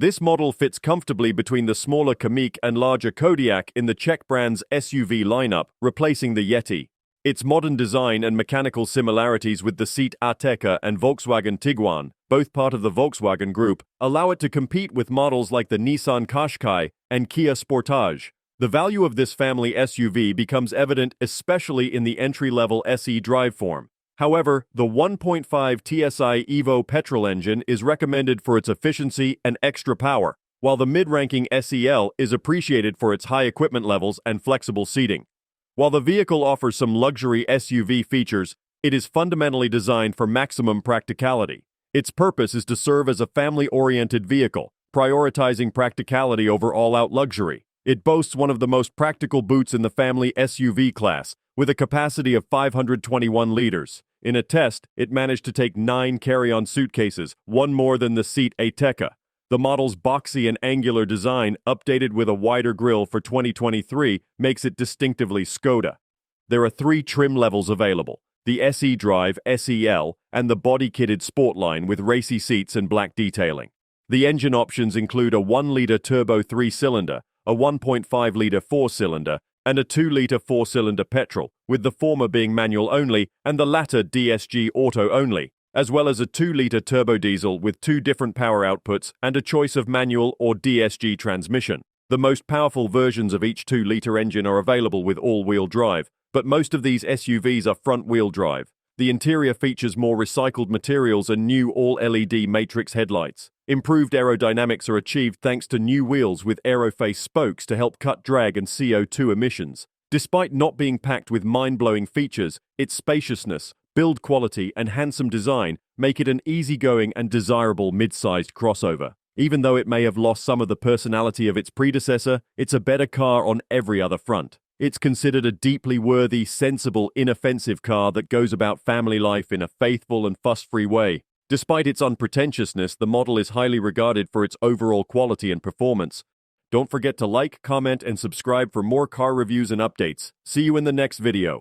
This model fits comfortably between the smaller Kamiq and larger Kodiaq in the Czech brand's SUV lineup, replacing the Yeti. Its modern design and mechanical similarities with the Seat Ateca and Volkswagen Tiguan, both part of the Volkswagen Group, allow it to compete with models like the Nissan Qashqai and Kia Sportage. The value of this family SUV becomes evident especially in the entry-level SE drive form. However, the 1.5 TSI Evo petrol engine is recommended for its efficiency and extra power, while the mid-ranking SEL is appreciated for its high equipment levels and flexible seating. While the vehicle offers some luxury SUV features, it is fundamentally designed for maximum practicality. Its purpose is to serve as a family-oriented vehicle, prioritizing practicality over all-out luxury. It boasts one of the most practical boots in the family SUV class, with a capacity of 521 liters. In a test, it managed to take 9 carry-on suitcases, one more than the Seat Ateca. The model's boxy and angular design, updated with a wider grille for 2023, makes it distinctively Skoda. There are 3 trim levels available: the SE Drive SEL and the body-kitted Sport line with racy seats and black detailing. The engine options include a 1-liter turbo 3-cylinder, a 1.5-liter 4-cylinder, and a 2-liter 4-cylinder petrol, with the former being manual only and the latter DSG auto only, as well as a 2-liter turbo diesel with 2 different power outputs and a choice of manual or DSG transmission. The most powerful versions of each 2-liter engine are available with all-wheel drive, but most of these SUVs are front-wheel drive. The interior features more recycled materials and new all-LED matrix headlights. Improved aerodynamics are achieved thanks to new wheels with aeroface spokes to help cut drag and CO2 emissions. Despite not being packed with mind-blowing features, its spaciousness, build quality, and handsome design make it an easygoing and desirable mid-sized crossover. Even though it may have lost some of the personality of its predecessor, it's a better car on every other front. It's considered a deeply worthy, sensible, inoffensive car that goes about family life in a faithful and fuss-free way. Despite its unpretentiousness, the model is highly regarded for its overall quality and performance. Don't forget to like, comment, and subscribe for more car reviews and updates. See you in the next video.